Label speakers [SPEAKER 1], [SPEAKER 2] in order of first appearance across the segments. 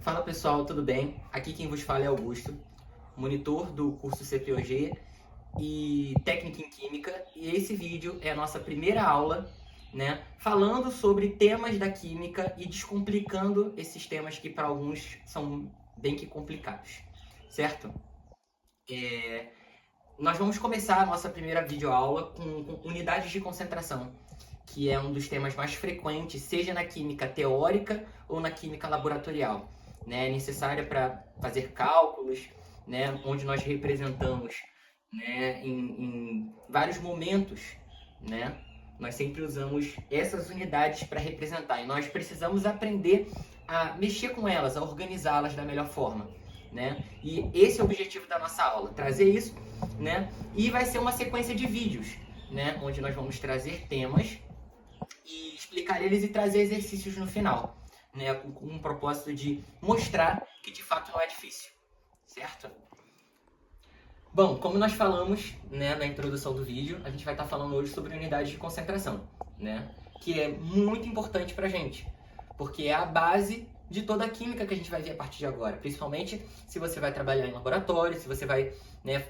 [SPEAKER 1] Fala pessoal, tudo bem? Aqui quem vos fala é Augusto, monitor do curso CPOG e técnico em Química. E esse vídeo é a nossa primeira aula, né? Falando sobre temas da Química e descomplicando esses temas que para alguns são bem que complicados, certo? Nós vamos começar a nossa primeira videoaula com unidades de concentração, que é um dos temas mais frequentes, seja na química teórica ou na química laboratorial. Né? É necessária para fazer cálculos, né? Onde nós representamos, né? em vários momentos. Né? Nós sempre usamos essas unidades para representar e nós precisamos aprender a mexer com elas, a organizá-las da melhor forma. Né? E esse é o objetivo da nossa aula, trazer isso, né? E vai ser uma sequência de vídeos, né? Onde nós vamos trazer temas e explicar eles e trazer exercícios no final, né? Com um propósito de mostrar que de fato não é difícil, certo? Bom, como nós falamos, né, na introdução do vídeo, a gente vai estar falando hoje sobre unidade de concentração, né? Que é muito importante pra gente, porque é a base de toda a química que a gente vai ver a partir de agora, principalmente se você vai trabalhar em laboratório, se você vai, né,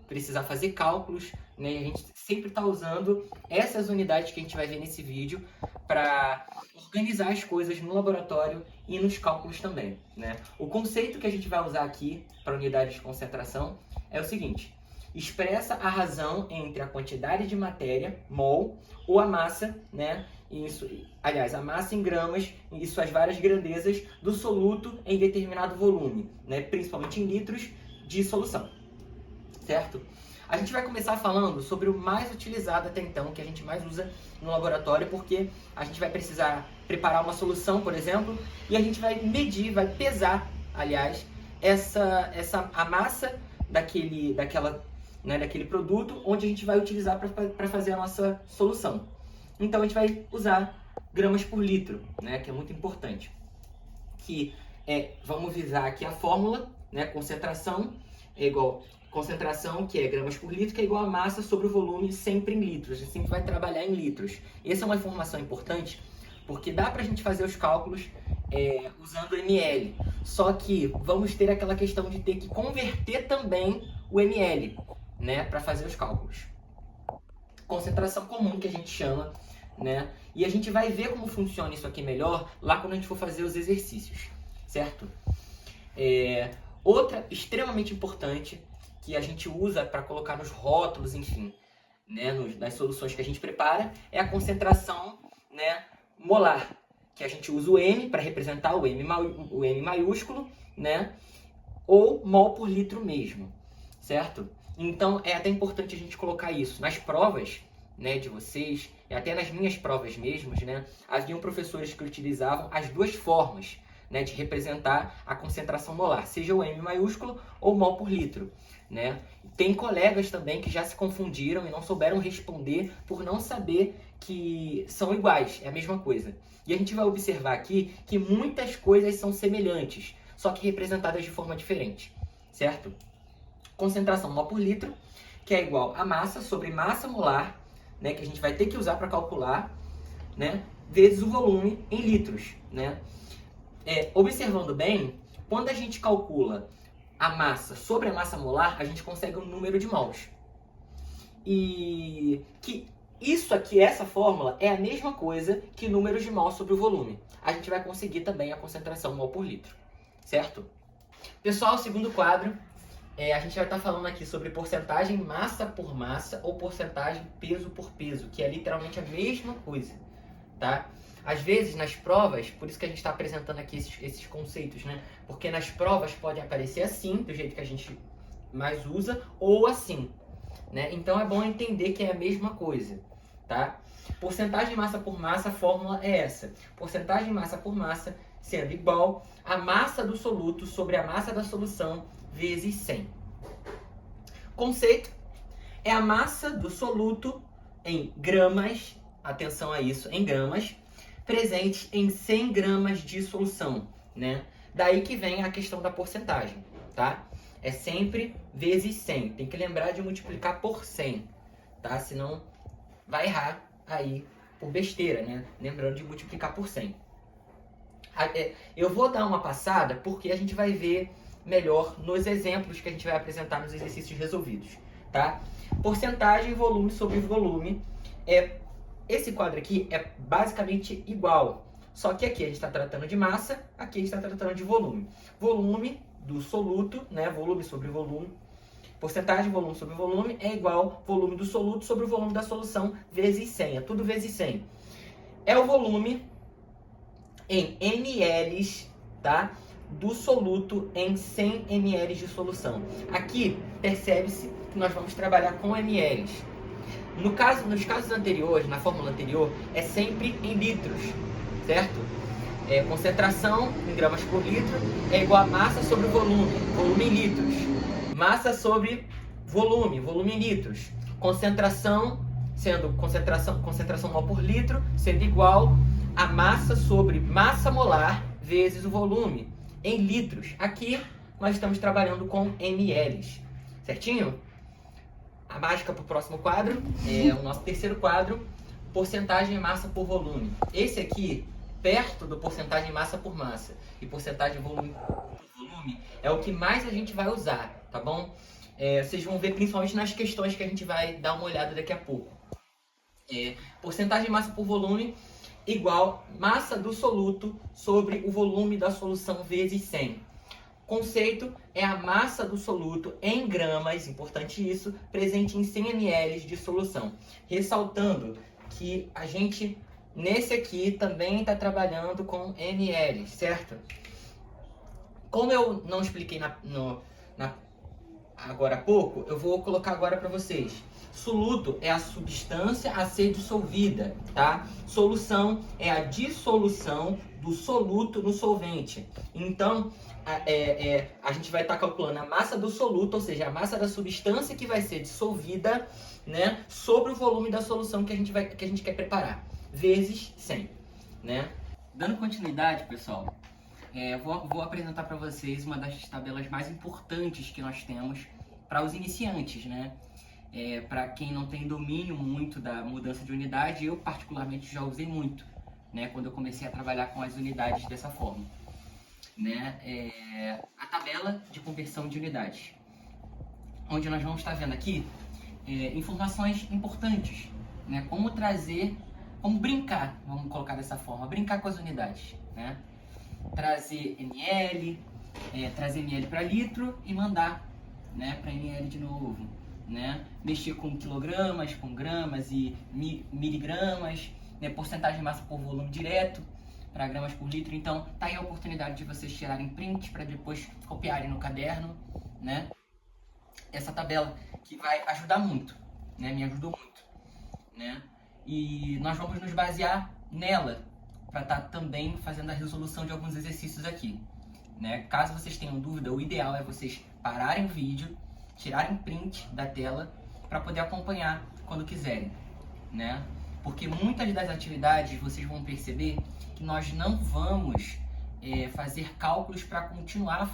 [SPEAKER 1] precisar fazer cálculos, né? A gente sempre está usando essas unidades que a gente vai ver nesse vídeo para organizar as coisas no laboratório e nos cálculos também, né? O conceito que a gente vai usar aqui para unidade de concentração é o seguinte: expressa a razão entre a quantidade de matéria, mol, ou a massa, né? Isso, aliás, a massa em gramas e suas várias grandezas do soluto em determinado volume, né? Principalmente em litros de solução. Certo? A gente vai começar falando sobre o mais utilizado até então, que a gente mais usa no laboratório, porque a gente vai precisar preparar uma solução, por exemplo, e a gente vai medir, vai pesar, aliás, a massa daquele produto, onde a gente vai utilizar para fazer a nossa solução. Então a gente vai usar gramas por litro, né, que é muito importante. Vamos visar aqui a fórmula, né, concentração é igual concentração, que é gramas por litro, que é igual a massa sobre o volume, sempre em litros. A gente sempre vai trabalhar em litros. Essa é uma informação importante, porque dá para a gente fazer os cálculos usando ml. Só que vamos ter aquela questão de ter que converter também o ml, né, para fazer os cálculos. Concentração comum, que a gente chama, né? E a gente vai ver como funciona isso aqui melhor lá quando a gente for fazer os exercícios, certo? Outra extremamente importante que a gente usa para colocar nos rótulos, enfim, né, nas soluções que a gente prepara, é a concentração, né, molar, que a gente usa o M para representar o M maiúsculo, né, ou mol por litro mesmo, certo? Então é até importante a gente colocar isso nas provas, né, de vocês, e até nas minhas provas mesmas, né, haviam professores que utilizavam as duas formas, né, de representar a concentração molar, seja o M maiúsculo ou mol por litro, né? Tem colegas também que já se confundiram e não souberam responder por não saber que são iguais, é a mesma coisa. E a gente vai observar aqui que muitas coisas são semelhantes, só que representadas de forma diferente, certo? Concentração mol por litro, que é igual a massa sobre massa molar, né, que a gente vai ter que usar para calcular, né, vezes o volume em litros, né? Observando bem, quando a gente calcula a massa sobre a massa molar, a gente consegue um número de mols. E que isso aqui, essa fórmula, é a mesma coisa que números de mols sobre o volume. A gente vai conseguir também a concentração mol por litro, certo? Pessoal, segundo quadro, a gente vai estar falando aqui sobre porcentagem massa por massa ou porcentagem peso por peso, que é literalmente a mesma coisa, tá? Às vezes, nas provas, por isso que a gente está apresentando aqui esses conceitos, né? Porque nas provas pode aparecer assim, do jeito que a gente mais usa, ou assim, né? Então é bom entender que é a mesma coisa, tá? Porcentagem massa por massa, a fórmula é essa. Porcentagem massa por massa sendo igual a massa do soluto sobre a massa da solução vezes 100. Conceito é a massa do soluto em gramas, atenção a isso, em gramas, presente em 100 gramas de solução, né? Daí que vem a questão da porcentagem, tá? É sempre vezes 100. Tem que lembrar de multiplicar por 100, tá? Senão vai errar aí por besteira, né? Lembrando de multiplicar por 100. Eu vou dar uma passada porque a gente vai ver melhor nos exemplos que a gente vai apresentar nos exercícios resolvidos, tá? Porcentagem, volume sobre volume. Esse quadro aqui é basicamente igual, só que aqui a gente está tratando de massa, aqui a gente está tratando de volume. Volume do soluto, né? Volume sobre volume. Porcentagem, volume sobre volume é igual volume do soluto sobre o volume da solução vezes 100. É tudo vezes 100. É o volume em ml, tá? Do soluto em 100 ml de solução. Aqui, percebe-se que nós vamos trabalhar com ml. Nos casos anteriores, na fórmula anterior, é sempre em litros, certo? Concentração em gramas por litro é igual a massa sobre volume, volume em litros. Massa sobre volume, volume em litros. Concentração, sendo concentração mol por litro, sendo igual a massa sobre massa molar vezes o volume em litros. Aqui nós estamos trabalhando com ml, certinho? A mágica para o próximo quadro é o nosso terceiro quadro, porcentagem de massa por volume. Esse aqui, perto do porcentagem massa por massa e porcentagem volume por volume, é o que mais a gente vai usar, tá bom? Vocês vão ver principalmente nas questões que a gente vai dar uma olhada daqui a pouco. Porcentagem de massa por volume igual massa do soluto sobre o volume da solução vezes 100. Conceito é a massa do soluto em gramas, importante isso, presente em 100 ml de solução. Ressaltando que a gente, nesse aqui, também está trabalhando com ml, certo? Como eu não expliquei agora há pouco, eu vou colocar agora para vocês. Soluto é a substância a ser dissolvida, tá? Solução é a dissolução do soluto no solvente. Então, a gente vai estar calculando a massa do soluto, ou seja, a massa da substância que vai ser dissolvida, né, sobre o volume da solução que a gente quer preparar, vezes 100, né? Dando continuidade, pessoal, vou apresentar para vocês uma das tabelas mais importantes que nós temos para os iniciantes, né? Para quem não tem domínio muito da mudança de unidade, eu particularmente já usei muito, né? Quando eu comecei a trabalhar com as unidades dessa forma, né? A tabela de conversão de unidades, onde nós vamos estar vendo aqui informações importantes, né? Como brincar, vamos colocar dessa forma, brincar com as unidades, né? Trazer ml, trazer ml para litro e mandar, né, para ml de novo, né? Mexer com quilogramas, com gramas e miligramas, né? Porcentagem de massa por volume direto para gramas por litro. Então, tá aí a oportunidade de vocês tirarem print para depois copiarem no caderno, né? Essa tabela que vai ajudar muito, né? Me ajudou muito, né? E nós vamos nos basear nela para estar também fazendo a resolução de alguns exercícios aqui, né? Caso vocês tenham dúvida, o ideal é vocês pararem o vídeo, tirarem print da tela para poder acompanhar quando quiserem, né? Porque muitas das atividades vocês vão perceber que nós não vamos fazer cálculos para continuar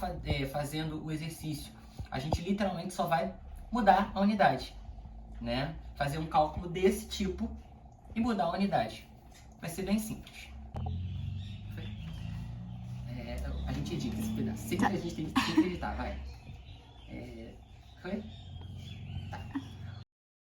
[SPEAKER 1] fazendo o exercício. A gente literalmente só vai mudar a unidade, né? Fazer um cálculo desse tipo e mudar a unidade. Vai ser bem simples. A gente edita esse pedaço. Sempre a gente tem que editar, vai. Foi?